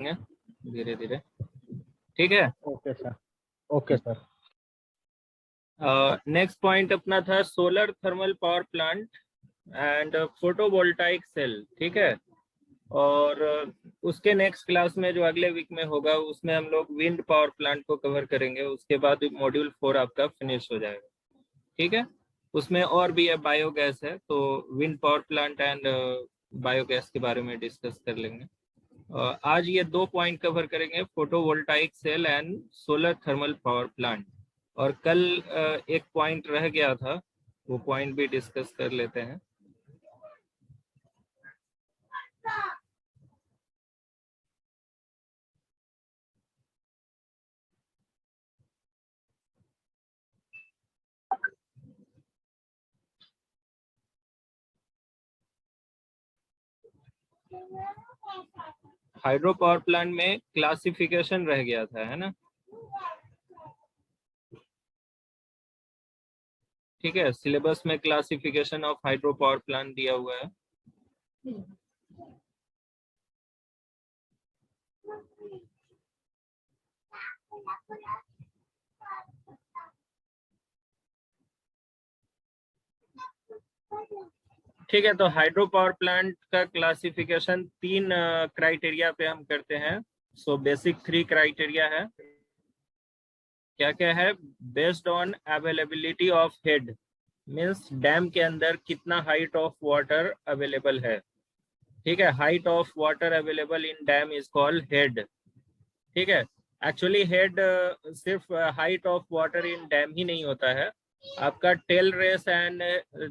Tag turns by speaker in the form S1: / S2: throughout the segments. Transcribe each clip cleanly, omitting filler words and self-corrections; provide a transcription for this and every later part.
S1: धीरे धीरे। ठीक है।
S2: Okay sir. Okay sir.
S1: Next point अपना था solar thermal power plant and photovoltaic cell. ठीक है। और उसके नेक्स्ट क्लास में जो अगले वीक में होगा उसमें हम लोग विंड पावर प्लांट को कवर करेंगे। उसके बाद मॉड्यूल 4 आपका फिनिश हो जाएगा। ठीक है। उसमें और भी है, बायोगैस है, तो wind power plant and biogas के बारे में डिस्कस कर लेंगे। आज ये 2 पॉइंट कवर करेंगे, photovoltaic cell and solar thermal power plant. और कल एक पॉइंट रह गया था, वो पॉइंट भी डिस्कस कर लेते हैं। हाइड्रो पावर प्लांट में क्लासिफिकेशन रह गया था, है ना। ठीक है, सिलेबस में classification of hydro power plant दिया हुआ है। ठीक है, तो हाइड्रो पावर प्लांट का क्लासिफिकेशन 3 क्राइटेरिया पे हम करते हैं। सो बेसिक 3 क्राइटेरिया है। क्या क्या है? Based on availability of head, means dam के अंदर कितना हाइट ऑफ वाटर अवेलेबल है। ठीक है, height of water available in dam is called head. ठीक है। एक्चुअली हेड सिर्फ height of water in dam ही नहीं होता है, आपका टेल रेस एंड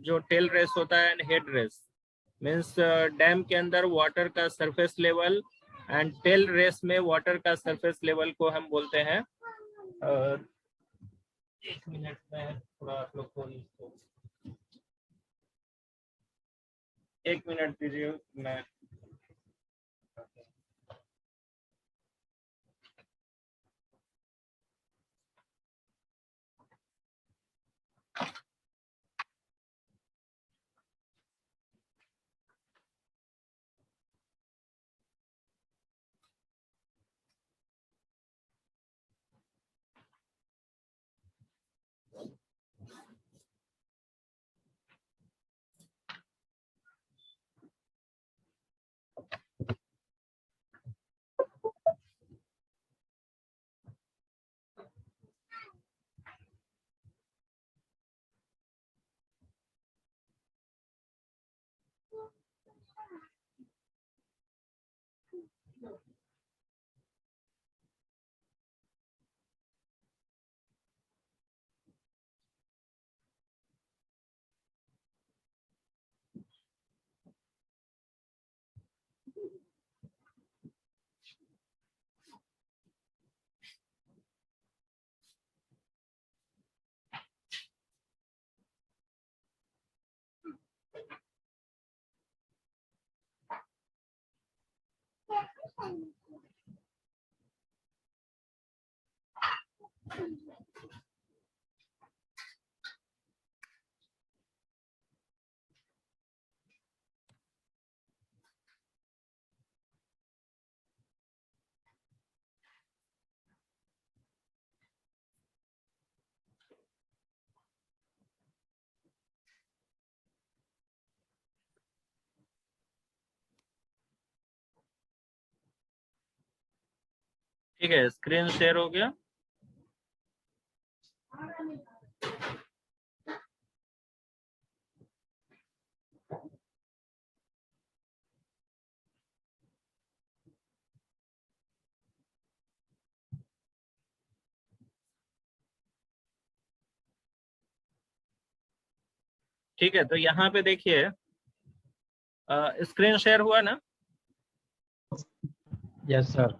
S1: जो टेल रेस होता है and head race, means dam के अंदर वाटर का surface level and tail race में वाटर का सरफेस लेवल को हम बोलते हैं। 1 मिनट में थोड़ा आप लोग को 1 मिनट दीजिए, मैं ठीक है, स्क्रीन शेयर हो गया। ठीक है, तो यहाँ पे देखिए, स्क्रीन शेयर हुआ ना।
S2: Yes sir.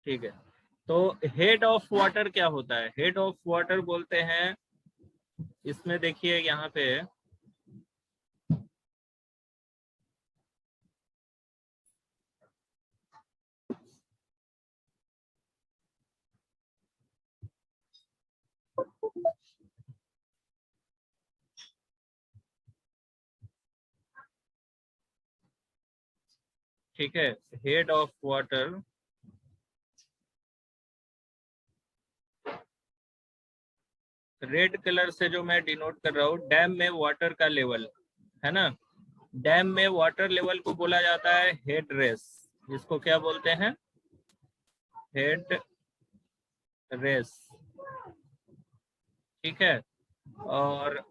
S1: ठीक है, तो हेड ऑफ वाटर क्या होता है? हेड ऑफ वाटर बोलते हैं, इसमें देखिए यहाँ पे ठीक है, head of water rat colour से जो मैं डिनोट कर रहा हूँ, डैम में वाटर का लेवल है ना, डैम में वाटर लेवल को बोला जाता है हेड रेस। इसको क्या बोलते हैं? Head race. ठीक है। और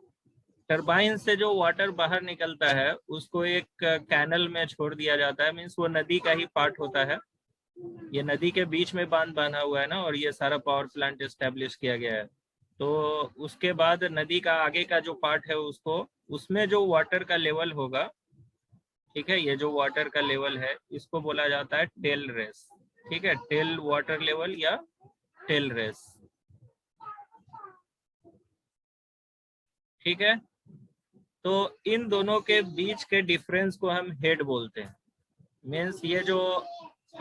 S1: टरबाइन से जो वाटर बाहर निकलता है उसको एक कैनल में छोड़ दिया जाता है, मीन्स वो नदी का ही पार्ट होता है। ये नदी के बीच में बांध बना हुआ है ना, और ये सारा पावर प्लांट एस्टेब्लिश किया गया है। तो उसके बाद नदी का आगे का जो पार्ट है उसको, उसमें जो वाटर का लेवल होगा, ठीक है, ये जो वाटर का लेवल है इसको बोला जाता है टेल रेस। ठीक है, टेल वाटर लेवल या टेल रेस। ठीक है, तो इन दोनों के बीच के डिफरेंस को हम हेड बोलते हैं। मीन्स ये जो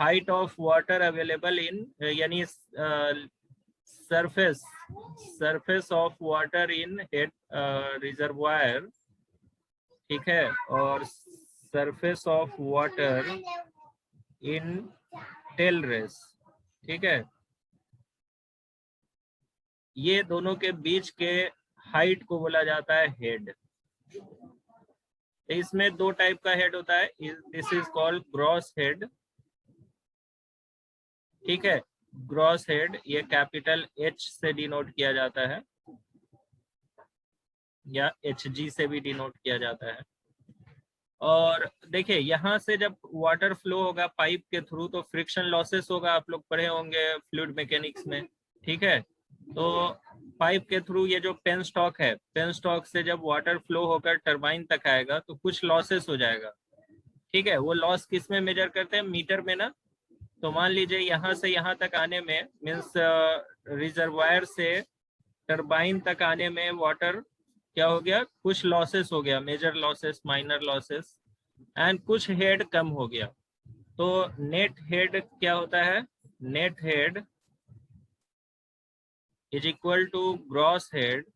S1: height of water available in, यानी surface of water in head reservoir, ठीक है, और surface of water in tail race, ठीक है, ये दोनों के बीच के हाइट को बोला जाता है हेड। इसमें दो टाइप का हेड होता है, this is called gross head. ठीक है, ग्रॉस हेड ये कैपिटल एच से डिनोट किया जाता है, या एच जी से भी डिनोट किया जाता है। और देखिए यहाँ से जब वाटर फ्लो होगा पाइप के थ्रू तो फ्रिक्शन लॉसेस होगा, आप लोग पढ़े होंगे फ्लूइड मैकेनिक्स में। ठीक है, तो पाइप के थ्रू ये जो पेन स्टॉक है, पेन स्टॉक से जब वाटर फ्लो होकर टरबाइन तक आएगा तो कुछ लॉसेस हो जाएगा। ठीक है, वो लॉस किस में मेजर करते हैं? मीटर में ना। तो मान लीजिए यहाँ से यहाँ तक आने में, मीन्स रिजर्वायर से टरबाइन तक आने में वाटर क्या हो गया, कुछ लॉसेस हो गया, major losses, minor losses, and कुछ हेड कम हो गया। तो नेट हेड क्या होता है? Net head is equal to gross head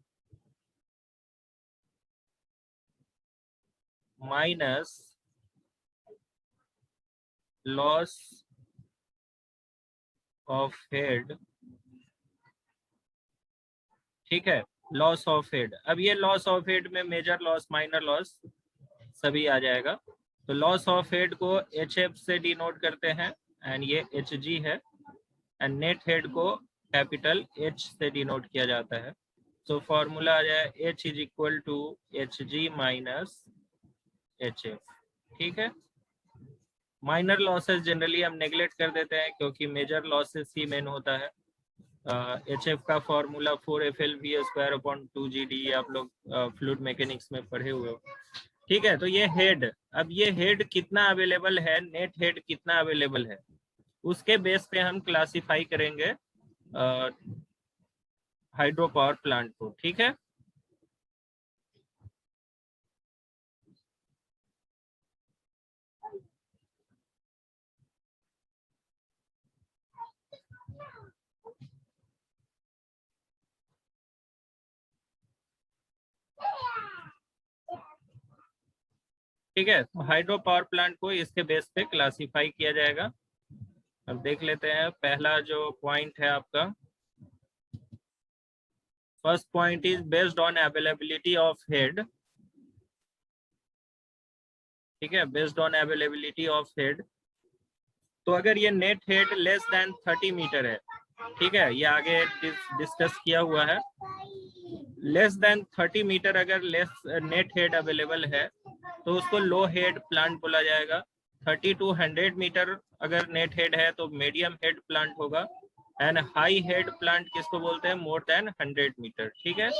S1: minus loss of head. ठीक है, लॉस ऑफ हेड। अब ये लॉस ऑफ हेड में मेजर लॉस, माइनर लॉस सभी आ जाएगा। तो लॉस ऑफ हेड को एच एफ से डिनोट करते हैं, एंड ये एच जी है, एंड नेट हेड को कैपिटल एच से डिनोट किया जाता है। तो फॉर्मूला आ जाए H is equal to H G minus H F. ठीक है, माइनर लॉसेस जनरली हम नेग्लेक्ट कर देते हैं क्योंकि मेजर लॉसेस ही मेन होता है। एच एफ का फॉर्मूला 4FL/2 GD, आप लोग फ्लूइड मैकेनिक्स में पढ़े हुए हो। ठीक है, तो ये हेड, अब ये हेड कितना अवेलेबल है, नेट हेड कितना अवेलेबल है, उसके बेस पे हम क्लासिफाई करेंगे हाइड्रो पावर प्लांट को। ठीक है, ठीक है, तो हाइड्रो पावर प्लांट को इसके बेस पे क्लासिफाई किया जाएगा। अब देख लेते हैं, पहला जो पॉइंट है आपका, first point is based on availability of head. ठीक है, based on availability of head. तो अगर ये net head less than 30 metre है, ठीक है, ये आगे डिस्कस किया हुआ है, लेस देन 30 मीटर अगर लेस नेट हेड अवेलेबल है तो उसको लो हेड प्लांट बोला जाएगा। 30 to 100 मीटर अगर नेट हेड है तो मीडियम हेड प्लांट होगा, एंड हाई हेड प्लांट किसको बोलते हैं? More than 100 metre. ठीक है,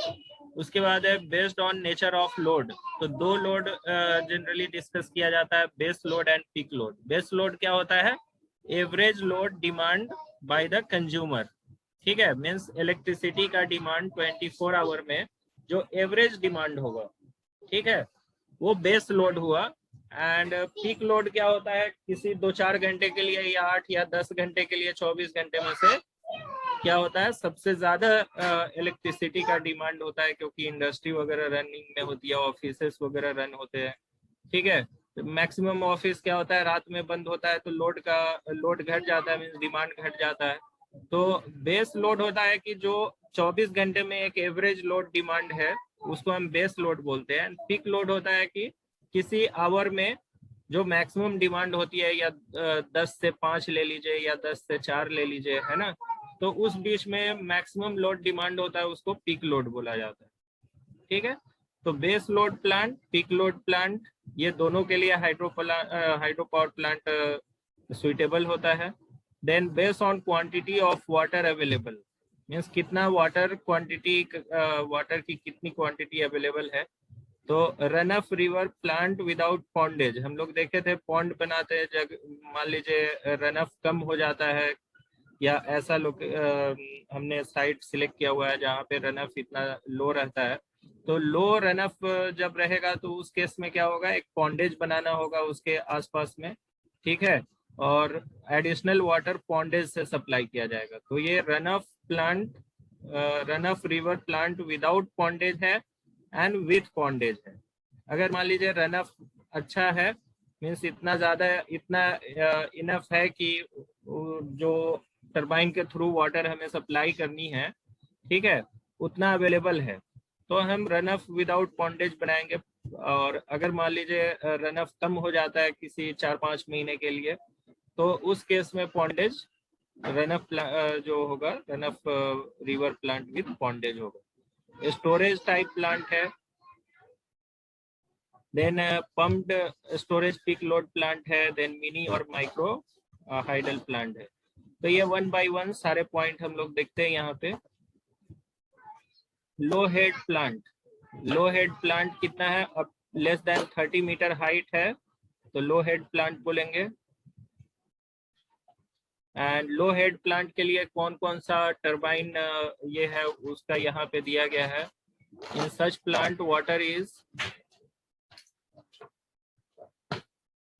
S1: उसके बाद है based on nature of load. तो दो लोड जनरली डिस्कस किया जाता है, base load and peak load. Base load क्या होता है? Average load demand by the consumer. ठीक है, मीन्स इलेक्ट्रिसिटी का डिमांड 24 आवर में जो एवरेज डिमांड होगा, ठीक है, वो बेस लोड हुआ। एंड पीक लोड क्या होता है? किसी 2-4 घंटे के लिए या 8 या 10 घंटे के लिए 24 घंटे में से क्या होता है? सबसे ज्यादा इलेक्ट्रिसिटी का डिमांड होता है, क्योंकि इंडस्ट्री वगैरह रनिंग में होती है, ऑफिसेस वगैरह रन होते हैं। ठीक है, तो मैक्सिमम ऑफिस क्या होता है? रात में बंद होता है, तो लोड घट जाता है, मीन्स डिमांड घट जाता है। तो बेस लोड होता है कि जो 24 घंटे में एक एवरेज लोड डिमांड है, उसको हम बेस लोड बोलते हैं। पीक लोड होता है कि किसी आवर में जो मैक्सिमम डिमांड होती है, या 10 से 5 ले लीजिए या 10 से 4 ले लीजिए, है ना, तो उस बीच में मैक्सिमम लोड डिमांड होता है, उसको पीक लोड बोला जाता है। ठीक है, तो base load plant, peak load plant, ये दोनों के लिए हाइड्रो पावर प्लांट सुइटेबल होता है। Then based on quantity of water available, means कितना वाटर क्वांटिटी, वाटर की कितनी क्वांटिटी अवेलेबल है। तो run of river plant without pondage, हम लोग देखे थे पॉन्ड बनाते हैं जब मान लीजिए रन ऑफ कम हो जाता है, या ऐसा लोग हमने साइट सिलेक्ट किया हुआ है जहाँ पे रन ऑफ इतना लो रहता है, तो लो रन ऑफ जब रहेगा तो उस केस में क्या होगा, एक पॉन्डेज बनाना होगा उसके आसपास में। ठीक है, और एडिशनल वाटर पॉन्डेज से सप्लाई किया जाएगा। तो ये run of plant, run of river plant without pondage है एंड विथ पॉन्डेज है। अगर मान लीजिए रन ऑफ अच्छा है, मीन्स इतना ज्यादा, इतना इनफ है कि जो टरबाइन के थ्रू वाटर हमें सप्लाई करनी है, ठीक है, उतना अवेलेबल है, तो हम रन ऑफ विदाउट पॉन्डेज बनाएंगे। और अगर मान लीजिए रन ऑफ कम हो जाता है किसी 4-5 महीने के लिए, तो उस केस में पॉन्डेज रन ऑफ जो होगा, run of river plant with pondage होगा। स्टोरेज टाइप प्लांट है। Then pumped storage peak load plant है। देन मिनी और माइक्रो हाइडल प्लांट है। तो ये 1 by 1 सारे पॉइंट हम लोग देखते हैं यहाँ पे। लो हेड प्लांट, लो हेड प्लांट कितना है, अब लेस देन 30 मीटर हाइट है तो लो हेड प्लांट बोलेंगे। एंड लो हेड प्लांट के लिए कौन कौन सा टरबाइन ये है उसका यहाँ पे दिया गया है। In such plant water is,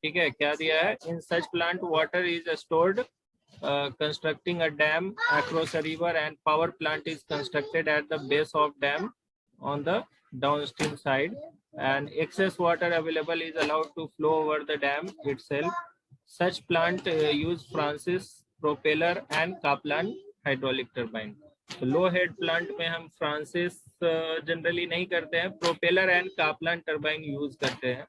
S1: ठीक है, क्या दिया है, in such plant water is stored constructing a dam across a river and power plant is constructed at the base of dam on the downstream side, and excess water available is allowed to flow over the dam itself. Such plant use Francis propeller and Kaplan hydraulic turbine. तो लो head plant में हम Francis generally नहीं करते हैं, propeller and Kaplan turbine use करते हैं।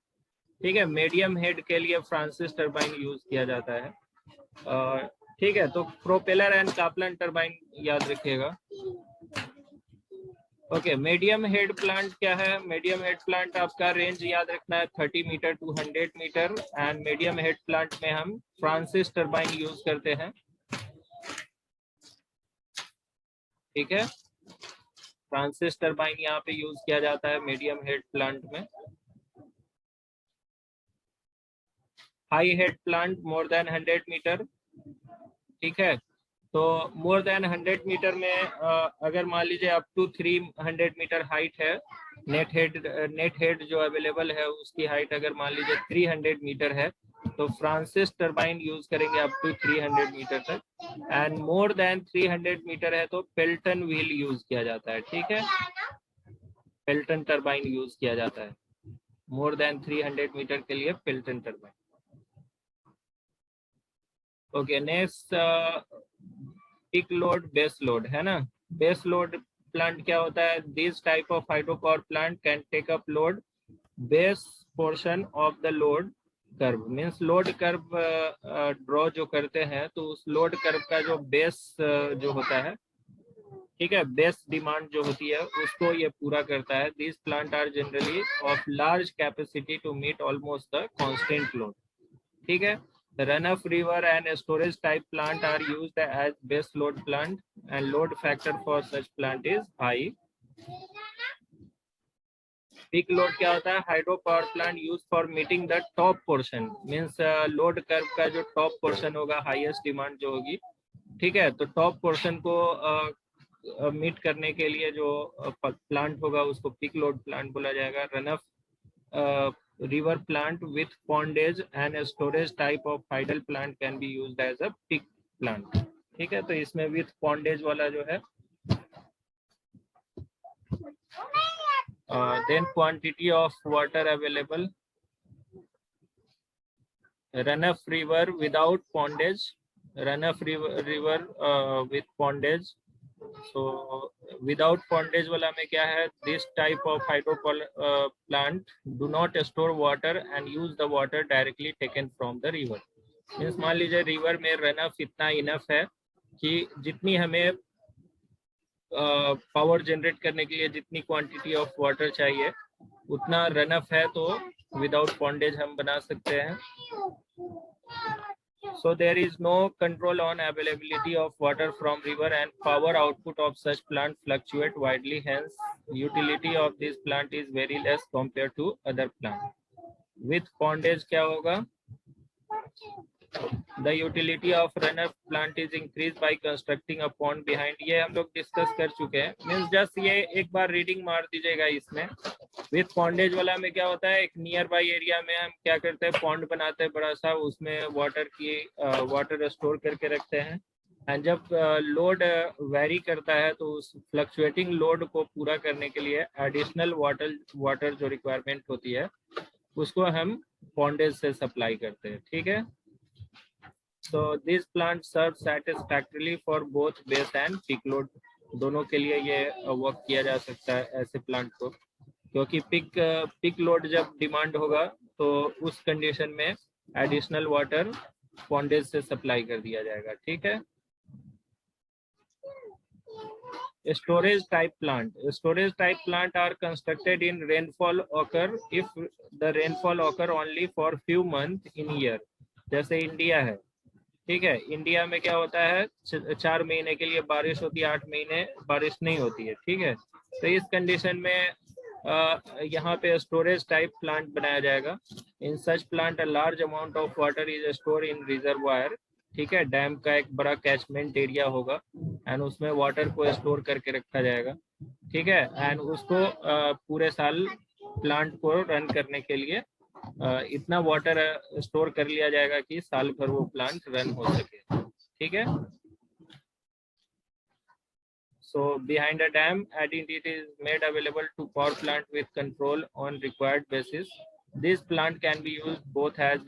S1: ठीक है, मीडियम हेड के लिए फ्रांसिस टर्बाइन यूज किया जाता है। ठीक है, तो प्रोपेलर एंड कापलान टर्बाइन याद रखिएगा। ओके, मीडियम हेड प्लांट क्या है, मीडियम हेड प्लांट आपका रेंज याद रखना है 30 metre to 100 metre. And medium head plant में हम फ्रांसिस टर्बाइन यूज करते हैं। ठीक है, फ्रांसिस टर्बाइन यहाँ पे यूज किया जाता है मीडियम हेड प्लांट में। High head plant more than 100 metre. ठीक है, तो मोर देन 100 मीटर में अगर मान लीजिए अप टू 300 मीटर हाइट है, नेट हेड जो अवेलेबल है उसकी हाइट अगर मान लीजिए 300 मीटर है, तो फ्रांसिस टर्बाइन यूज करेंगे अप टू 300 मीटर तक। एंड मोर देन 300 मीटर है तो पेल्टन व्हील यूज किया जाता है। ठीक है, पेल्टन टर्बाइन यूज किया जाता है मोर देन 300 मीटर के लिए, Pelton turbine. Okay, next peak load, base load, है ना। बेस लोड प्लांट क्या होता है, this type of hydro power plant can take up load base portion of the load curve, means load curve draw जो करते हैं तो उस लोड कर्व का जो बेस जो होता है, ठीक है, बेस डिमांड जो होती है उसको ये पूरा करता है। This plant are generally of large capacity to meet almost the constant load. ठीक है, the run-off river and storage type plant are used as base load plant, and load factor for such plant is high. Peak load क्या होता है, hydro power plant use for meeting the top portion, means load curve का जो top portion होगा, highest demand जो होगी, ठीक है, तो टॉप पोर्शन को मीट करने के लिए जो प्लांट होगा उसको पीक लोड प्लांट बोला जाएगा। Run of river plant with pondage and a storage type of hydel plant can be used as a peak plant। ठीक है, तो इसमें with pondage वाला जो है, then quantity of water available, run of river without pondage, run of river with pondage, so without pondage वाला में क्या है, this type of hydro plant do not store water and use the water directly taken from the river. Means मान लीजिए river में run of इतना enough है कि जितनी हमें पावर जनरेट करने के लिए जितनी क्वांटिटी ऑफ वाटर चाहिए उतना रन ऑफ है, तो विदाउट पॉन्डेज हम बना सकते हैं। So there is no control on availability of water from river and power output of such plant fluctuate widely. Hence, utility of this plant is very less compared to other plant. With pondage क्या होगा? The utility of runoff plant is increased by constructing a pond behind. ये हम लोग discuss कर चुके हैं। Means just ये एक बार रीडिंग मार दीजिएगा इसमें। विथ पॉन्डेज वाला में क्या होता है, एक नियर बाई एरिया में हम क्या करते हैं, पॉन्ड बनाते हैं बड़ा सा, उसमें वाटर स्टोर करके रखते हैं। एंड जब लोड वेरी करता है तो उस फ्लक्चुएटिंग लोड को पूरा करने के लिए एडिशनल वाटर जो रिक्वायरमेंट होती है उसको हम पॉन्डेज से सप्लाई करते हैं। ठीक है। So this plant serves satisfactorily for both base and peak load, दोनों के लिए ये वर्क किया जा सकता है ऐसे प्लांट को, क्योंकि पिक लोड जब डिमांड होगा तो उस कंडीशन में एडिशनल वाटर पॉन्डेज से सप्लाई कर दिया जाएगा। ठीक है। Storage type plant are constructed in rainfall occur if the rainfall occur only for few months in year। जैसे इंडिया है, ठीक है, इंडिया में क्या होता है, 4 महीने के लिए बारिश होती है, 8 महीने बारिश नहीं होती है। ठीक है। तो इस कंडीशन में यहाँ पे स्टोरेज टाइप प्लांट बनाया जाएगा। In such plant a large amount of water is store in reservoir. ठीक है। डैम का एक बड़ा कैचमेंट एरिया होगा एंड उसमें वाटर को स्टोर करके रखा जाएगा। ठीक है। एंड उसको पूरे साल प्लांट को रन करने के लिए इतना वाटर स्टोर कर लिया जाएगा कि साल भर वो प्लांट रन हो सके। ठीक है। So behind a dam, and it is made available to power plant with control on required basis. This plant can be used both as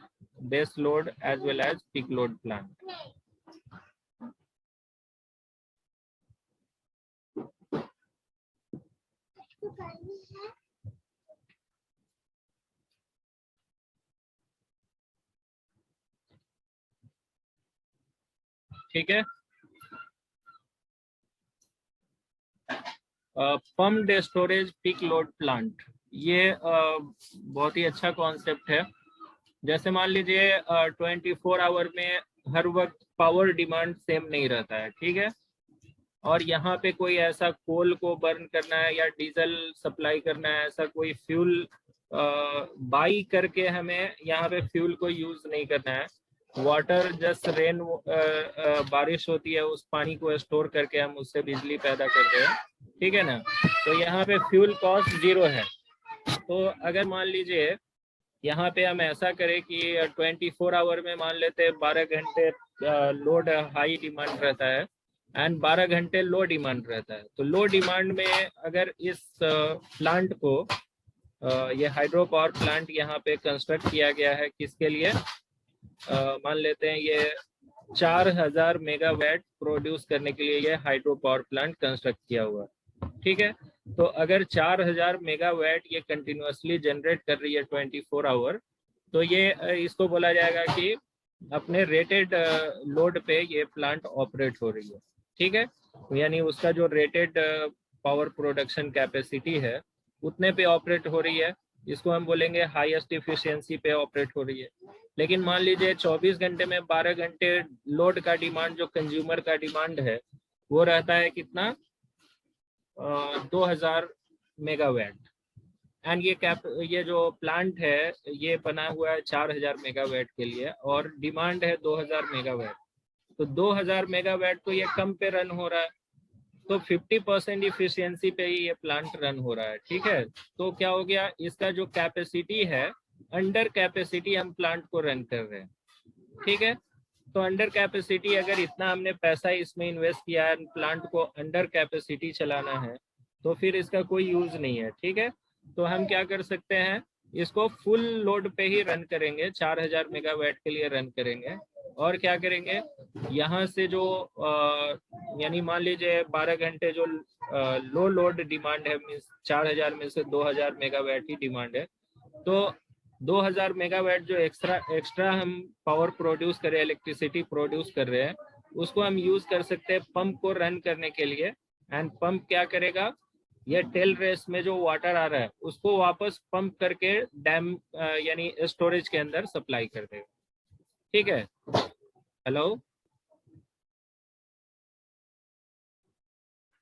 S1: base load as well as peak load plant. ठीक है। Pumped storage peak load plant, ये बहुत ही अच्छा concept है। जैसे मान लीजिए 24 hour में हर वक्त पावर डिमांड सेम नहीं रहता है। ठीक है। और यहाँ पे कोई ऐसा कोल को बर्न करना है या डीजल सप्लाई करना है, ऐसा कोई फ्यूल बाई करके हमें यहाँ पे फ्यूल को यूज नहीं करना है। वाटर जस्ट रेन बारिश होती है, उस पानी को स्टोर करके हम उससे बिजली पैदा करते हैं। ठीक है ना। तो यहाँ पे फ्यूल कॉस्ट 0 है। तो अगर मान लीजिए यहाँ पे हम ऐसा करें कि 24 आवर में मान लेते हैं 12 घंटे लोड हाई डिमांड रहता है एंड 12 घंटे लो डिमांड रहता है। तो लो डिमांड में अगर इस प्लांट को ये हाइड्रो पावर प्लांट यहाँ पे कंस्ट्रक्ट किया गया है, किसके लिए, मान लेते हैं ये 4000 मेगावाट प्रोड्यूस करने के लिए ये हाइड्रो पावर प्लांट कंस्ट्रक्ट किया हुआ। ठीक है। तो अगर 4000 मेगावाट ये कंटिन्यूअसली जनरेट कर रही है 24 आवर, तो ये इसको बोला जाएगा कि अपने रेटेड लोड पे ये प्लांट ऑपरेट हो रही है। ठीक है। यानी उसका जो रेटेड पावर प्रोडक्शन कैपेसिटी है उतने पे ऑपरेट हो रही है, इसको हम बोलेंगे हाईएस्ट इफिशियंसी पे ऑपरेट हो रही है। लेकिन मान लीजिए 24 घंटे में 12 घंटे लोड का डिमांड, जो कंज्यूमर का डिमांड है वो रहता है कितना, 2000 मेगावाट। एंड ये जो प्लांट है ये बना हुआ है 4000 मेगावाट के लिए और डिमांड है 2000 मेगावाट। तो 2000 मेगावाट तो ये कम पे रन हो रहा है, तो 50% इफिशियंसी पे ही ये प्लांट रन हो रहा है। ठीक है। तो क्या हो गया, इसका जो कैपेसिटी है, अंडर कैपेसिटी हम प्लांट को रन कर रहे हैं। ठीक है। तो अंडर कैपेसिटी, अगर इतना हमने पैसा इसमें इन्वेस्ट किया है, प्लांट को अंडर कैपेसिटी चलाना है, तो फिर इसका कोई यूज नहीं है। ठीक है। तो हम क्या कर सकते हैं, इसको फुल लोड पे ही रन करेंगे, 4000 मेगावाट के लिए रन करेंगे। और क्या करेंगे, यहाँ से जो यानी मान लीजिए 12 घंटे जो लो लोड डिमांड है, मीन्स 4000 में से 2000 मेगावाट ही डिमांड है, तो 2000 मेगावाट जो एक्स्ट्रा हम पावर प्रोड्यूस कर रहे हैं, इलेक्ट्रिसिटी प्रोड्यूस कर रहे हैं, उसको हम यूज कर सकते हैं पंप को रन करने के लिए। एंड पंप क्या करेगा, ये टेल रेस में जो वाटर आ रहा है उसको वापस पंप करके डैम यानी स्टोरेज के अंदर सप्लाई कर देगा। ठीक है, हेलो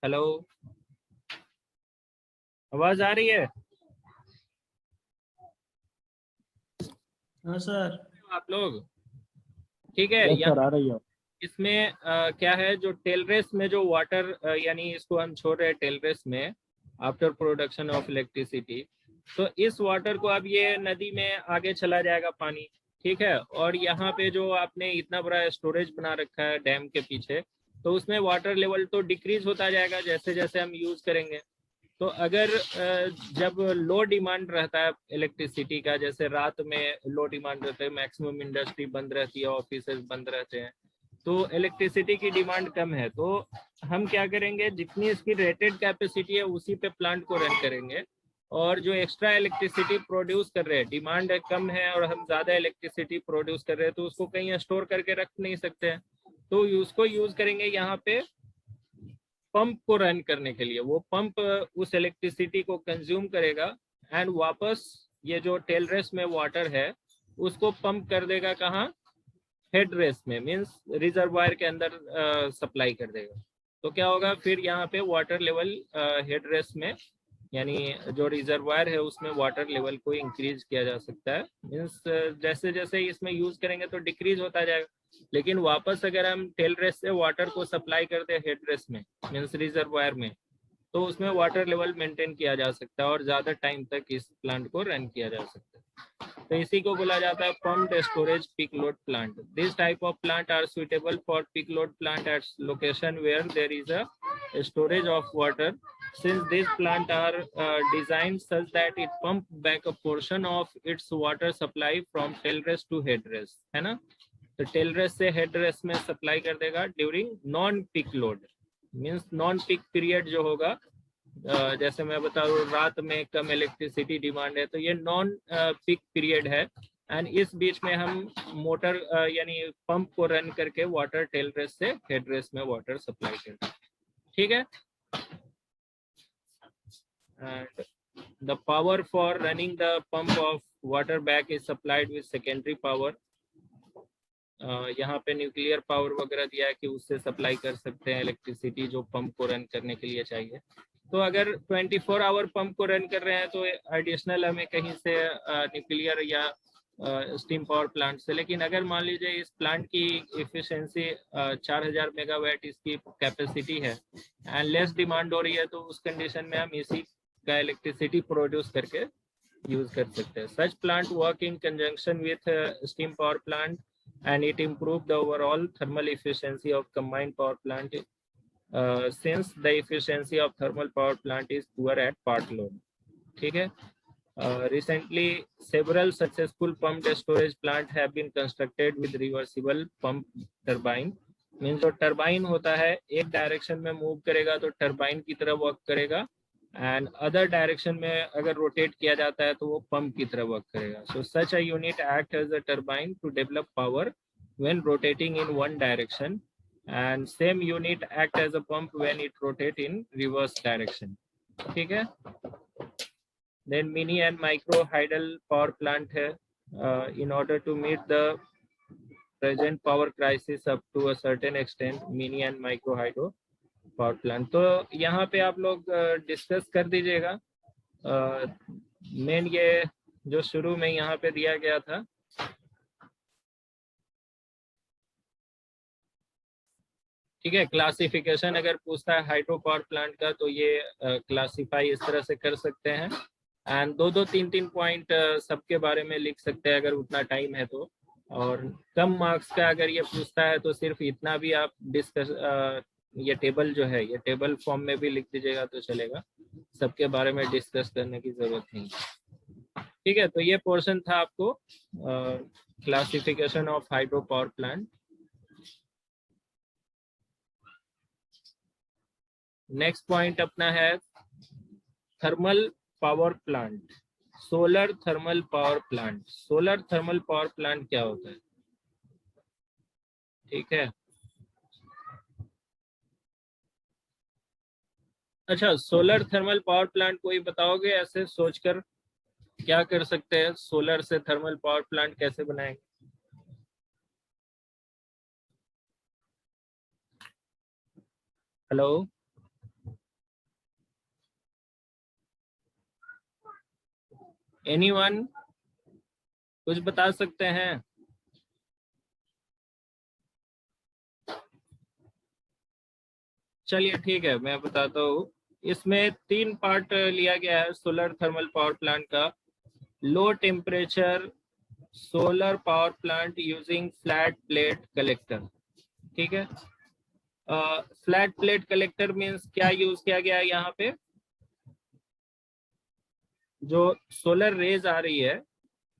S1: हेलो, आवाज आ रही है?
S3: हाँ सर।
S1: आप लोग ठीक है?
S2: यस सर, आ रही है।
S1: इसमें क्या है, जो टेलरेस में जो वाटर यानी इसको हम छोड़ रहे हैं टेलरेस में आफ्टर प्रोडक्शन ऑफ इलेक्ट्रिसिटी, तो इस वाटर को अब ये नदी में आगे चला जाएगा पानी। ठीक है, और यहाँ पे जो आपने इतना बड़ा स्टोरेज बना रखा है डैम के पीछे, तो उसमें वाटर लेवल तो डिक्रीज होता जाएगा जैसे जैसे हम यूज करेंगे। तो अगर जब लो डिमांड रहता है इलेक्ट्रिसिटी का, जैसे रात में लो डिमांड रहता है, मैक्सिमम इंडस्ट्री बंद रहती है, ऑफिसेज बंद रहते हैं, तो इलेक्ट्रिसिटी की डिमांड कम है, तो हम क्या करेंगे, जितनी इसकी रेटेड कैपेसिटी है उसी पे प्लांट को रन करेंगे। और जो एक्स्ट्रा इलेक्ट्रिसिटी प्रोड्यूस कर रहे हैं, डिमांड कम है और हम ज्यादा इलेक्ट्रिसिटी प्रोड्यूस कर रहे हैं, तो उसको कहीं स्टोर करके रख नहीं सकते हैं, तो उसको यूज करेंगे यहाँ पे पंप को रन करने के लिए। वो पंप उस इलेक्ट्रिसिटी को कंज्यूम करेगा एंड वापस ये जो टेल रेस में वाटर है उसको पंप कर देगा कहाँ, हेड रेस में, मीन्स रिजर्वायर के अंदर सप्लाई कर देगा। तो क्या होगा फिर यहाँ पे वाटर लेवल हेड रेस में यानी जो रिजर्वायर है उसमें वाटर लेवल को इंक्रीज किया जा सकता है। मीन्स जैसे जैसे इसमें यूज करेंगे तो डिक्रीज होता जाएगा, लेकिन वापस अगर हम टेल रेस से वाटर को सप्लाई करते हैं हेड रेस में मीन्स रिजर्वायर में, तो उसमें वाटर लेवल मेंटेन किया जा सकता है और ज्यादा टाइम तक इस प्लांट को रन किया जा सकता है। तो इसी को बोला जाता है pumped storage peak load plant. This type of plant are suitable for peak load plant at location where there is a storage of water, since these plants are designed such that it pump back a portion of its water supply from tail race to head race, है ना? तो tell race से head race में supply कर देगा during non peak load, means non peak period जो होगा, जैसे मैं बता दूं रात में कम इलेक्ट्रिसिटी डिमांड है, तो ये नॉन पीक पीरियड है, एंड इस बीच में हम मोटर यानी पंप को रन करके वाटर टेल रेस से हेड रेस में वाटर सप्लाई करते हैं। ठीक है, and the power for running the pump of water back is supplied with secondary power. यहाँ पे न्यूक्लियर पावर वगैरह दिया है कि उससे सप्लाई कर सकते हैं इलेक्ट्रिसिटी जो पंप को रन करने के लिए चाहिए। तो अगर 24 आवर पंप को रन कर रहे हैं तो एडिशनल हमें कहीं से न्यूक्लियर या स्टीम पावर प्लांट से, लेकिन अगर मान लीजिए इस प्लांट की इफिशिएंसी 4000 मेगावाट इसकी कैपेसिटी है एंड लेस डिमांड हो रही है, तो उस कंडीशन में हम इसी का इलेक्ट्रिसिटी प्रोड्यूस करके यूज कर सकते हैं। Such plant work in conjunction with steam power plant and it improved the overall thermal efficiency of combined power plant since the efficiency of thermal power plant is poor at part load. ठीक है, recently several successful pumped storage plant have been constructed with reversible pump turbine, means जो turbine होता है एक direction में move करेगा तो turbine की तरह वर्क करेगा, एंड अदर डायरेक्शन में अगर रोटेट किया जाता है तो वो पंप की तरह वर्क करेगा। So such a unit act as a turbine to develop power when rotating in one direction, and same unit act as a pump when it rotate in reverse direction. ठीक है, then mini and micro hydel power plant है in order to meet the present power crisis up to a certain extent, mini and micro hydro power plant. तो यहाँ पे आप लोग discuss कर दीजिएगा। मेन ये जो शुरू में यहाँ पे दिया गया था, ठीक है, क्लासिफिकेशन अगर पूछता है हाइड्रो पावर प्लांट का तो ये क्लासिफाई इस तरह से कर सकते हैं, एंड दो तीन पॉइंट सबके बारे में लिख सकते हैं अगर उतना टाइम है तो। और कम मार्क्स का अगर ये पूछता है तो सिर्फ इतना भी आप डिस्कस ये टेबल जो है ये टेबल फॉर्म में भी लिख दीजिएगा तो चलेगा, सबके बारे में डिस्कस करने की जरूरत नहीं। ठीक है, तो ये पोर्शन था आपको classification of hydro power plant. Next point अपना है thermal power plant, solar thermal power plant. Solar thermal power plant क्या होता है? ठीक है, अच्छा, सोलर थर्मल पावर प्लांट कोई बताओगे ऐसे सोचकर क्या कर सकते हैं, सोलर से थर्मल पावर प्लांट कैसे बनाएंगे? हेलो, एनीवन कुछ बता सकते हैं? चलिए ठीक है, मैं बताता हूँ। इसमें 3 पार्ट लिया गया है सोलर थर्मल पावर प्लांट का। Low temperature solar power plant using flat plate collector. ठीक है, फ्लैट प्लेट कलेक्टर मीन्स क्या यूज किया गया है यहाँ पे? जो सोलर रेज आ रही है,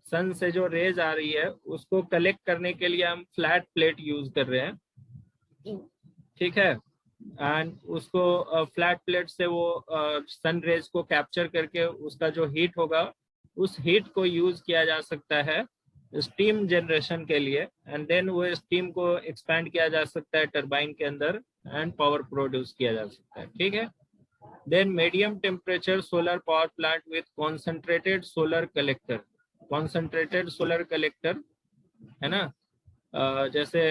S1: सन से जो रेज आ रही है, उसको कलेक्ट करने के लिए हम फ्लैट प्लेट यूज कर रहे हैं। ठीक है, एंड उसको फ्लैट प्लेट से वो सन रेज को कैप्चर करके उसका जो हीट होगा, उस हीट को यूज किया जा सकता है स्टीम जनरेशन के लिए, एंड देन वो स्टीम को एक्सपैंड किया जा सकता है टरबाइन के अंदर एंड पावर प्रोड्यूस किया जा सकता है। ठीक है, then medium temperature solar power plant with concentrated solar collector. Concentrated solar collector है ना, जैसे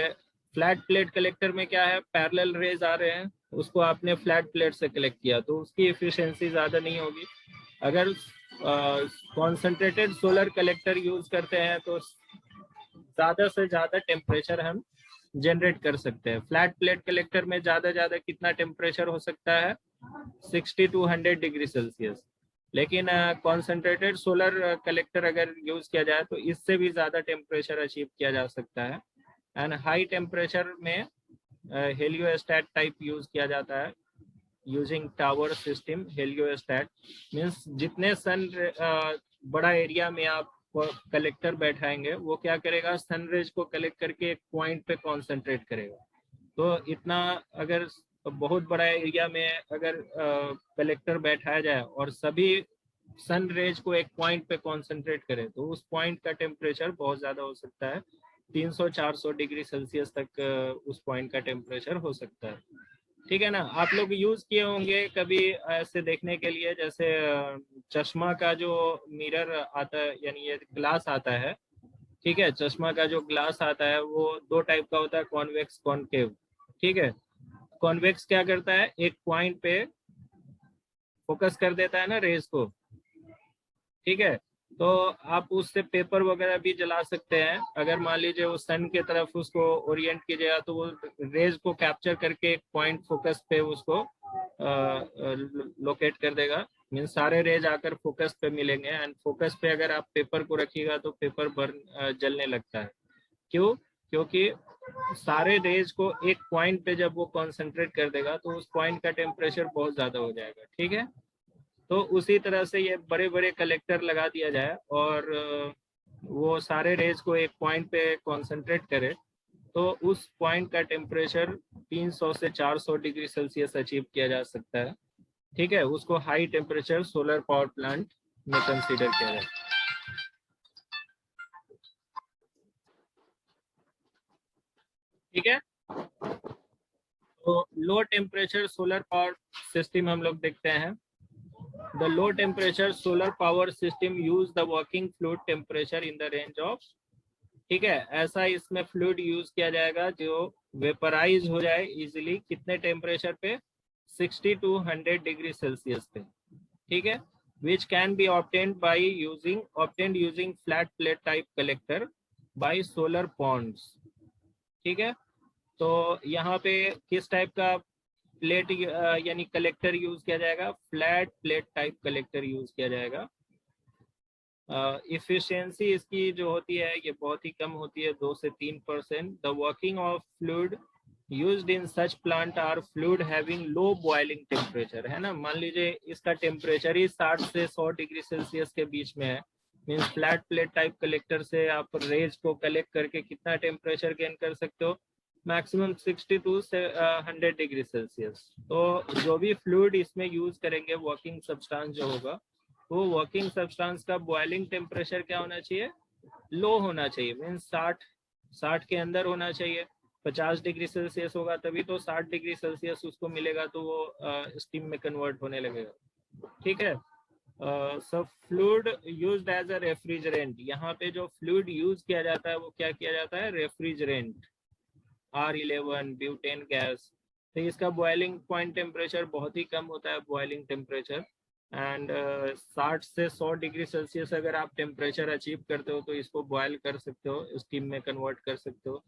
S1: फ्लैट प्लेट कलेक्टर में क्या है, पैरेलल रेज आ रहे हैं, उसको आपने फ्लैट प्लेट से कलेक्ट किया तो उसकी एफिशिएंसी ज़्यादा नहीं होगी। अगर कॉन्सेंट्रेटेड सोलर कलेक्टर यूज करते हैं तो ज़्यादा से ज़्यादा टेम्परेचर हम जनरेट कर सकते हैं। फ्लैट प्लेट कलेक्टर में ज़्यादा कितना टेम्परेचर हो सकता है? 60 to 100 डिग्री सेल्सियस। लेकिन कॉन्सेंट्रेटेड सोलर कलेक्टर अगर यूज किया जाए तो इससे भी ज़्यादा टेम्परेचर अचीव किया जा सकता है। एंड हाई टेम्परेचर में हेलियोस्टैट टाइप यूज किया जाता है यूजिंग टावर सिस्टम। हेलियोस्टैट मीन्स जितने सन बड़ा एरिया में आप कलेक्टर बैठाएंगे वो क्या करेगा, सनरेज को कलेक्ट करके एक पॉइंट पे कॉन्सेंट्रेट करेगा। तो इतना अगर बहुत बड़ा एरिया में अगर कलेक्टर बैठाया जाए और सभी सन रेज को एक पॉइंट पे कॉन्सेंट्रेट करे तो उस पॉइंट का टेम्परेचर बहुत ज़्यादा हो सकता है, 300-400 डिग्री सेल्सियस तक उस पॉइंट का टेम्परेचर हो सकता है। ठीक है ना, आप लोग यूज किए होंगे कभी ऐसे देखने के लिए, जैसे चश्मा का जो मिरर आता है, यानी ये ग्लास आता है। ठीक है, चश्मा का जो ग्लास आता है वो 2 टाइप का होता है, कॉन्वेक्स कॉनकेव। ठीक है, कॉन्वेक्स क्या करता है, एक पॉइंट पे फोकस कर देता है ना रेज को। ठीक है, तो आप उससे पेपर वगैरह भी जला सकते हैं। अगर मान लीजिए वो सन के तरफ उसको ओरिएंट कीजिएगा तो वो रेज को कैप्चर करके एक पॉइंट फोकस पे उसको लोकेट कर देगा। मीन सारे रेज आकर फोकस पे मिलेंगे एंड फोकस पे अगर आप पेपर को रखिएगा तो पेपर बर्न जलने लगता है। क्यों? क्योंकि सारे रेज को एक पॉइंट पे जब वो कॉन्सेंट्रेट कर देगा तो उस पॉइंट का टेम्परेचर बहुत ज्यादा हो जाएगा। ठीक है, तो उसी तरह से ये बड़े बड़े कलेक्टर लगा दिया जाए और वो सारे रेज को एक पॉइंट पे कॉन्सेंट्रेट करे तो उस पॉइंट का टेम्परेचर 300 से 400 डिग्री सेल्सियस अचीव किया जा सकता है। ठीक है, उसको high temperature solar power plant में कंसीडर किया जाए। ठीक है, तो low temperature solar power system हम लोग देखते हैं। The low temperature solar power system use the working fluid temperature in the range of। ठीक है, ऐसा इसमें फ्लूइड यूज किया जाएगा जो वेपराइज हो जाए इजिली, कितने टेम्परेचर पे? 60 to 100 डिग्री सेल्सियस पे। ठीक है, which can be obtained using flat plate type collector by solar ponds। ठीक है, तो यहाँ पे किस टाइप का प्लेट यानी कलेक्टर यूज किया जाएगा? Flat plate type collector use किया जाएगा। इफिशियंसी इसकी जो होती है ये बहुत ही कम होती है, 2 से 3%। The working of fluid used in such plant are fluid having low boiling temperature. है ना, मान लीजिए इसका टेम्परेचर ही 60 से 100 डिग्री सेल्सियस के बीच में है means flat plate type collector से आप रेज को कलेक्ट करके कितना टेम्परेचर गेन कर सकते हो, मैक्सिमम 60 टू 100 डिग्री सेल्सियस। तो जो भी फ्लूइड इसमें यूज करेंगे, वर्किंग सब्सटेंस जो होगा, वो वर्किंग सब्सटेंस का बॉइलिंग टेम्परेचर क्या होना चाहिए, लो होना चाहिए। मीन्स 60 के अंदर होना चाहिए। 50 डिग्री सेल्सियस होगा तभी तो 60 डिग्री सेल्सियस उसको मिलेगा, तो वो स्टीम में कन्वर्ट होने लगेगा। ठीक है। सब fluid used as a refrigerant, यहाँ पे जो फ्लूइड यूज किया जाता है वो क्या किया जाता है, रेफ्रिजरेंट। R11 butane gas. तो इसका बॉइलिंग पॉइंट टेम्परेचर बहुत ही कम होता है, बॉइलिंग टेम्परेचर। एंड 60 से 100 डिग्री सेल्सियस अगर आप टेम्परेचर अचीव करते हो तो इसको बॉयल कर सकते हो, स्टीम में कन्वर्ट कर सकते हो।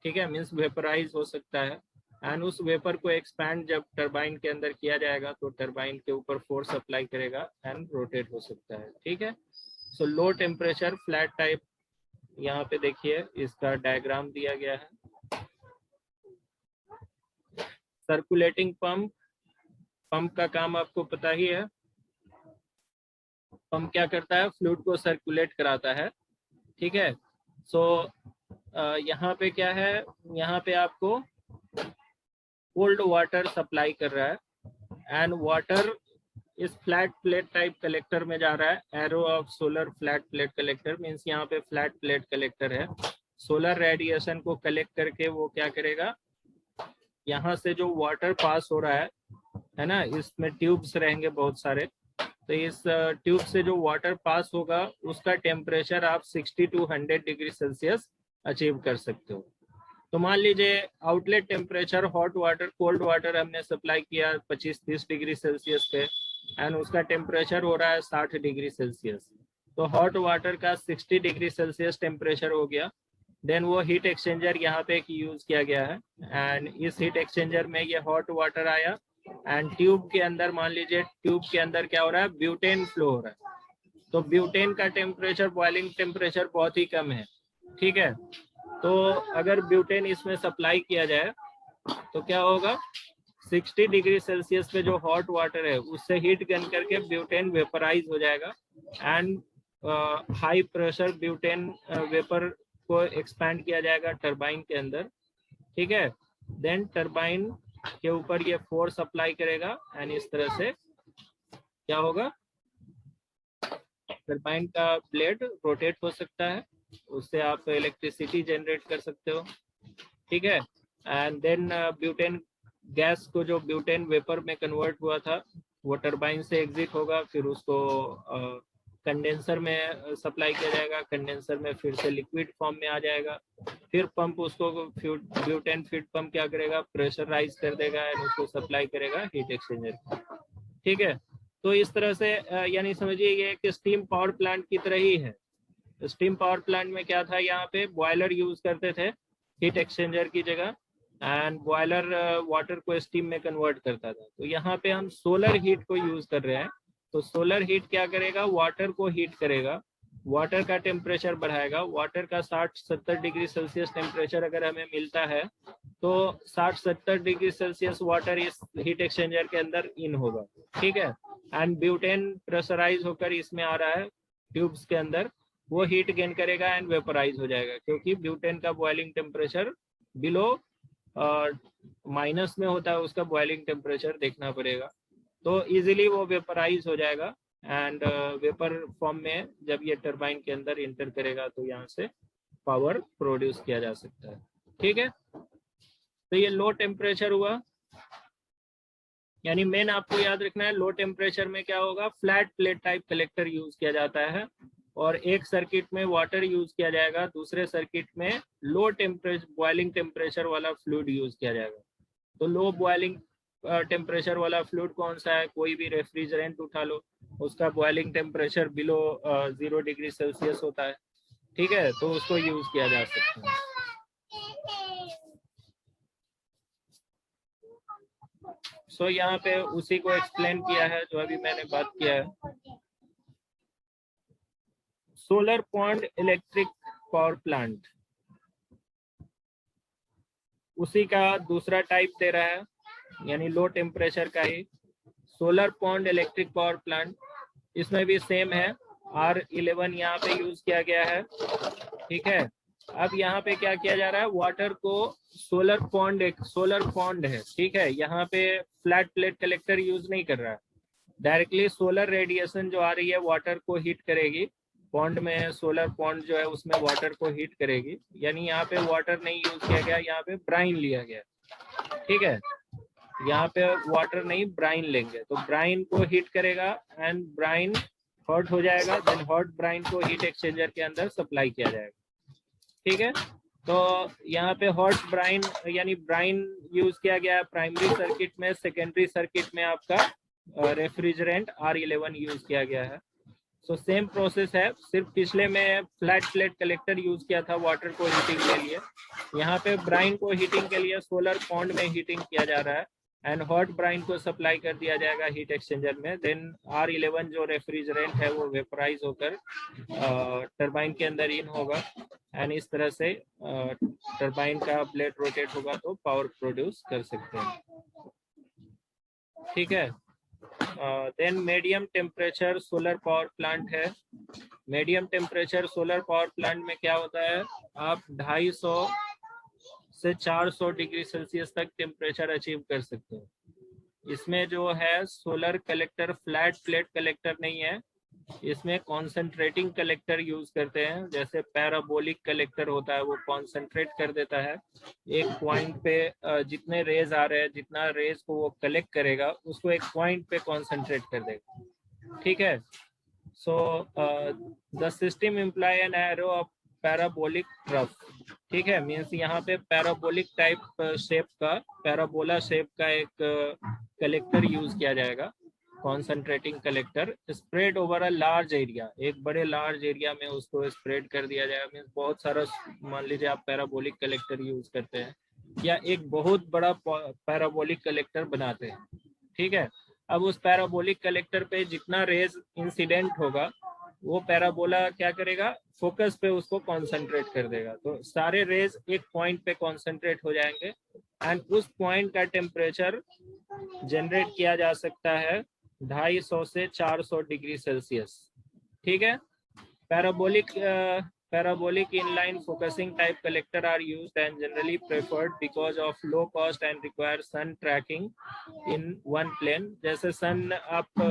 S1: ठीक है, मीन्स वेपराइज हो सकता है। एंड उस वेपर को एक्सपैंड जब टरबाइन के अंदर किया जाएगा तो टरबाइन के ऊपर फोर्स अप्लाई करेगा एंड रोटेट हो सकता है। ठीक है। सो लो टेम्परेचर फ्लैट टाइप, यहाँ पे देखिए इसका डायग्राम दिया गया है। सर्कुलेटिंग पंप, पंप का काम आपको पता ही है। पंप क्या करता है, फ्लूइड को सर्कुलेट कराता है। ठीक है। सो यहाँ पे क्या है, यहाँ पे आपको कोल्ड वाटर सप्लाई कर रहा है एंड वाटर इस फ्लैट प्लेट टाइप कलेक्टर में जा रहा है। Arrow of solar flat plate collector means यहाँ पे फ्लैट प्लेट कलेक्टर है। सोलर रेडिएशन को कलेक्ट करके वो क्या करेगा, यहाँ से जो वाटर पास हो रहा है ना, इसमें ट्यूब्स रहेंगे बहुत सारे। तो इस ट्यूब से जो वाटर पास होगा उसका टेम्परेचर आप 60 टू 100 डिग्री सेल्सियस अचीव कर सकते हो। तो मान लीजिए outlet temperature hot water, cold water हमने सप्लाई किया 25-30 डिग्री सेल्सियस पे एंड उसका टेम्परेचर हो रहा है 60 डिग्री सेल्सियस। तो हॉट वाटर का 60 डिग्री सेल्सियस टेम्परेचर हो गया। देन वो हीट एक्सचेंजर यहाँ पे यूज किया गया है एंड इस हीट एक्सचेंजर में ये हॉट वाटर आया एंड ट्यूब के अंदर, मान लीजिए ट्यूब के अंदर क्या हो रहा है, ब्यूटेन फ्लो हो रहा है। तो ब्यूटेन का टेम्परेचर, बॉइलिंग टेम्परेचर बहुत ही कम है। ठीक है। तो अगर ब्यूटेन इसमें सप्लाई किया जाए तो क्या होगा, 60 डिग्री सेल्सियस पे जो हॉट वाटर है उससे हीट गन करके ब्यूटेन वेपराइज हो जाएगा and high pressure butane vapour को एक्सपैंड किया जाएगा टरबाइन के अंदर। ठीक है। देन टरबाइन के ऊपर ये फोर्स अप्लाई करेगा एंड इस तरह से क्या होगा, टरबाइन का ब्लेड रोटेट हो सकता है, उससे आप इलेक्ट्रिसिटी जनरेट कर सकते हो। ठीक है। एंड देन ब्यूटेन गैस को, जो ब्यूटेन वेपर में कन्वर्ट हुआ था, वो टरबाइन से एग्जिट होगा, फिर उसको कंडेंसर में सप्लाई किया जाएगा, कंडेंसर में फिर से लिक्विड फॉर्म में आ जाएगा, फिर पंप उसको ब्यूटेन फीड पंप क्या करेगा, प्रेशर राइज कर देगा एंड उसको सप्लाई करेगा हीट एक्सचेंजर। ठीक है। तो इस तरह से यानी समझिए ये एक स्टीम पावर प्लांट की तरह ही है। स्टीम पावर प्लांट में क्या था, यहाँ पे बॉयलर यूज करते थे हीट एक्सचेंजर की जगह एंड बॉयलर वाटर को स्टीम में कन्वर्ट करता था। तो यहाँ पे हम सोलर हीट को यूज कर रहे हैं। तो सोलर हीट क्या करेगा, वाटर को हीट करेगा, वाटर का टेम्परेचर बढ़ाएगा। वाटर का 60-70 डिग्री सेल्सियस टेम्परेचर अगर हमें मिलता है तो 60-70 डिग्री सेल्सियस वाटर इस हीट एक्सचेंजर के अंदर इन होगा। ठीक है। एंड ब्यूटेन प्रेशराइज होकर इसमें आ रहा है ट्यूब्स के अंदर, वो हीट गेन करेगा एंड वेपराइज हो जाएगा, क्योंकि ब्यूटेन का बॉइलिंग टेम्परेचर बिलो माइनस में होता है, उसका बॉइलिंग टेम्परेचर देखना पड़ेगा। तो इजीली वो वेपराइज हो जाएगा एंड वेपर फॉर्म में जब ये टरबाइन के अंदर इंटर करेगा तो यहाँ से पावर प्रोड्यूस किया जा सकता है। ठीक है। तो ये लो टेम्परेचर हुआ, यानी मेन आपको याद रखना है लो टेम्परेचर में क्या होगा, flat plate type collector use किया जाता है और एक सर्किट में वाटर यूज किया जाएगा, दूसरे सर्किट में लो टेम्परेचर बॉइलिंग टेम्परेचर वाला फ्लूइड यूज किया जाएगा। तो लो बॉइलिंग टेम्परेचर वाला फ्लूइड कौन सा है, कोई भी रेफ्रिजरेंट उठा लो, उसका boiling temperature below 0 degree Celsius होता है। ठीक है। तो उसको यूज किया जा सकता है। सो यहाँ पे उसी को एक्सप्लेन किया है जो अभी मैंने बात किया है। Solar pond electric power plant उसी का दूसरा टाइप दे रहा है, यानी लो टेम्परेचर का ही solar pond electric power plant. इसमें भी सेम है, R11 यहाँ पे यूज किया गया है। ठीक है, अब यहाँ पे क्या किया जा रहा है, वाटर को सोलर पॉन्ड, एक सोलर पॉन्ड है, ठीक है, यहाँ पे फ्लैट प्लेट कलेक्टर यूज नहीं कर रहा है, डायरेक्टली सोलर रेडिएशन जो आ रही है वाटर को हीट करेगी, पॉन्ड में सोलर पॉन्ड जो है उसमें वाटर को हीट करेगी, यानी यहाँ पे वाटर नहीं यूज किया गया, यहाँ पे ब्राइन लिया गया। ठीक है, यहाँ पे वाटर नहीं ब्राइन लेंगे, तो ब्राइन को हीट करेगा एंड ब्राइन हॉट हो जाएगा, देन हॉट ब्राइन को हीट एक्सचेंजर के अंदर सप्लाई किया जाएगा। ठीक है, तो यहाँ पे हॉट ब्राइन यानी ब्राइन यूज किया गया है प्राइमरी सर्किट में, सेकेंडरी सर्किट में आपका रेफ्रिजरेंट R11 यूज किया गया है। सो सेम प्रोसेस है, सिर्फ पिछले में फ्लैट प्लेट कलेक्टर यूज किया था वाटर को हीटिंग के लिए, यहाँ पे ब्राइन को हीटिंग के लिए सोलर पॉन्ड में हीटिंग किया जा रहा है एंड हॉट ब्राइन को सप्लाई कर दिया जाएगा हीट एक्सचेंजर में, देन R11 जो रेफ्रिजरेंट है वो वेपराइज होकर टरबाइन के अंदर इन होगा एंड इस तरह से टरबाइन का ब्लेड रोटेट होगा तो पावर प्रोड्यूस कर सकते हैं। ठीक है, then medium temperature solar power plant है। Medium temperature solar power plant में क्या होता है, आप 250 से 400 डिग्री सेल्सियस तक टेम्परेचर अचीव कर सकते हो। इसमें जो है solar collector flat plate collector नहीं है, इसमें कॉन्सेंट्रेटिंग कलेक्टर यूज करते हैं, जैसे पैराबोलिक कलेक्टर होता है वो कॉन्सेंट्रेट कर देता है एक पॉइंट पे, जितने रेज आ रहे हैं जितना रेज को वो कलेक्ट करेगा उसको एक पॉइंट पे कॉन्सेंट्रेट कर देगा। ठीक है, so the system imply an arrow of parabolic trough. ठीक है, मीन्स यहाँ पे पैराबोलिक टाइप शेप का, पैराबोला शेप का एक कलेक्टर यूज किया जाएगा, concentrating collector, spread over a large area, एक बड़े लार्ज एरिया में उसको स्प्रेड कर दिया जाएगा। मीन्स बहुत सारा, मान लीजिए आप पैराबोलिक कलेक्टर यूज करते हैं या एक बहुत बड़ा पैराबोलिक कलेक्टर बनाते हैं। ठीक है, अब उस पैराबोलिक कलेक्टर पे जितना रेज इंसिडेंट होगा वो पैराबोला क्या करेगा, फोकस पे उसको कॉन्सेंट्रेट कर देगा, तो सारे रेज एक पॉइंट पे कॉन्सेंट्रेट हो जाएंगे एंड उस पॉइंट का टेम्परेचर जनरेट किया जा सकता है 250 से 400 डिग्री सेल्सियस। ठीक है, parabolic inline focusing type collector are used and generally preferred because of low cost and require sun tracking in one plane। जैसे सन आप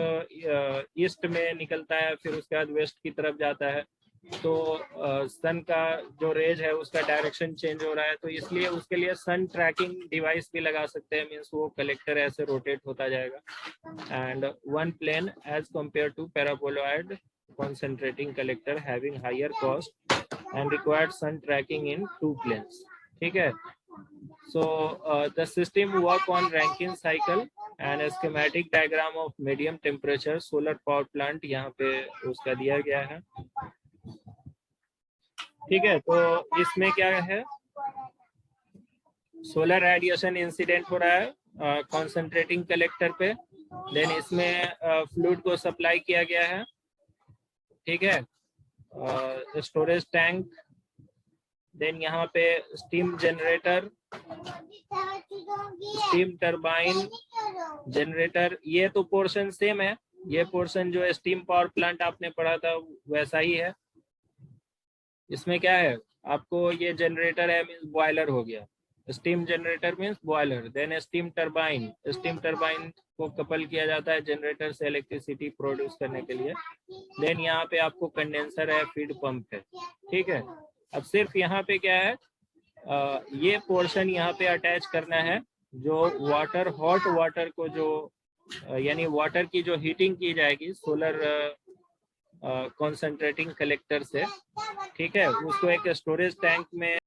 S1: ईस्ट में निकलता है फिर उसके बाद वेस्ट की तरफ जाता है, तो सन का जो रेज है उसका डायरेक्शन चेंज हो रहा है, तो इसलिए उसके लिए सन ट्रैकिंग डिवाइस भी लगा सकते हैं, मीन्स वो कलेक्टर ऐसे रोटेट होता जाएगा and one plane as compare to paraboloid concentrating collector having higher cost and required sun tracking in 2 planes। ठीक है, so the system work on Rankine cycle and a schematic diagram of medium temperature solar power plant यहाँ पे उसका दिया गया है। ठीक है, तो इसमें क्या है, सोलर रेडिएशन इंसिडेंट हो रहा है कॉन्सेंट्रेटिंग कलेक्टर पे, देन इसमें फ्लूइड को सप्लाई किया गया है। ठीक है, स्टोरेज टैंक, देन यहाँ पे steam generator, steam turbine generator, ये तो पोर्शन सेम है, ये पोर्शन जो है स्टीम पावर प्लांट आपने पढ़ा था वैसा ही है। इसमें क्या है, आपको ये जनरेटर है मीन्स बॉयलर हो गया, steam generator means boiler, then steam turbine, steam turbine को कपल किया जाता है जनरेटर से इलेक्ट्रिसिटी प्रोड्यूस करने के लिए, देन यहाँ पे आपको कंडेंसर है, फीड पंप है। ठीक है, अब सिर्फ यहाँ पे क्या है, ये पोर्शन यहाँ पे अटैच करना है, जो वाटर, हॉट वाटर को जो यानी वाटर की जो हीटिंग की जाएगी सोलर कॉन्सेंट्रेटिंग कलेक्टर से, ठीक है, उसको एक स्टोरेज टैंक में